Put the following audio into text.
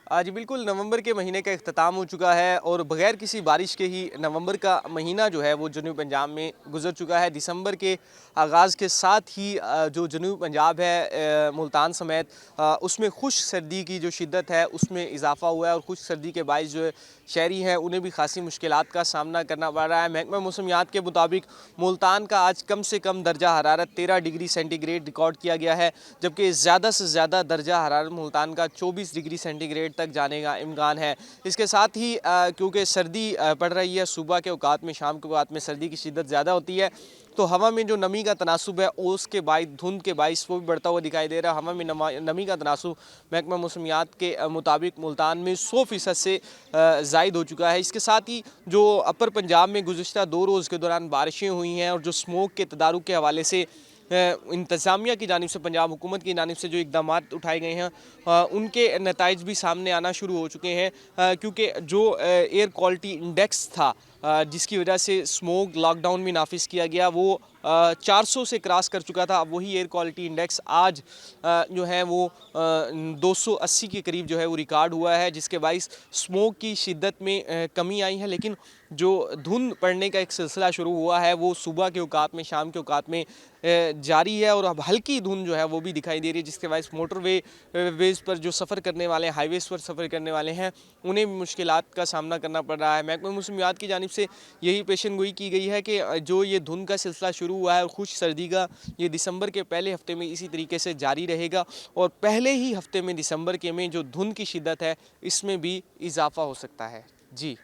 जी बिल्कुल, नवंबर के महीने का इख्तिताम हो चुका है और बगैर किसी बारिश के ही नवंबर का महीना जो है वो जनूबी पंजाब में गुजर चुका है। दिसंबर के आगाज़ के साथ ही जो जनूबी पंजाब है मुल्तान समेत उसमें खुश्क सर्दी की जो शिद्दत है उसमें इजाफ़ा हुआ है और खुश्क सर्दी के बाइस जो है शहरी हैं उन्हें भी खासी मुश्किलात का सामना करना पड़ रहा है। महकमा मौसमियात के मुताबिक मुल्तान का आज कम से कम दर्जा हरारत 13 डिग्री सेंटीग्रेड रिकॉर्ड किया गया है, जबकि ज़्यादा से ज़्यादा दर्जा हरारत मुल्तान का 24 डिग्री सेंटीग्रेड तक जाने का इम्कान है। इसके साथ ही क्योंकि सर्दी पड़ रही है, सुबह के औकात में, शाम के औकात में सर्दी की शिद्दत ज़्यादा होती है, तो हवा में जो नमी का तनासुब है ओस के बाइस, धुंध के बाइस वो भी बढ़ता हुआ दिखाई दे रहा है। हवा में नमी का तनासुब महकमा मौसमियात के मुताबिक मुल्तान में 100% से ज़ायद हो चुका है। इसके साथ ही जो अपर पंजाब में गुज़िश्ता 2 रोज़ के दौरान बारिशें हुई हैं और जो स्मोक के तदारुक के हवाले से इंतज़ामिया की जानिब से, पंजाब हुकूमत की जानिब से जो इक़दामात उठाए गए हैं उनके नताइज भी सामने आना शुरू हो चुके हैं, क्योंकि जो एयर क्वालिटी इंडेक्स था जिसकी वजह से स्मोक लॉकडाउन भी नाफिज किया गया, वो 400 से क्रॉस कर चुका था। अब वही एयर क्वालिटी इंडेक्स आज जो है वो 280 के करीब जो है वो रिकॉर्ड हुआ है, जिसके बाइस स्मोक की शिद्दत में कमी आई है। लेकिन जो धुंध पड़ने का एक सिलसिला शुरू हुआ है वो सुबह के औकात में, शाम के औकात में जारी है और अब हल्की धुंध जो है वो भी दिखाई दे रही है, जिसके बाइस वेज़ पर जो सफ़र करने वाले हैं, हाईवेज़ पर सफ़र करने वाले हैं, उन्हें भी मुश्किलात का सामना करना पड़ रहा है। महकमा मौसमियात की जानिब से यही पेशेनगोई की गई है कि जो ये धुंध का सिलसिला शुरू हुआ है और खुश्क सर्दी का, ये दिसंबर के पहले हफ्ते में इसी तरीके से जारी रहेगा और पहले ही हफ्ते में दिसंबर के में जो धुंध की शिद्दत है इसमें भी इजाफा हो सकता है। जी।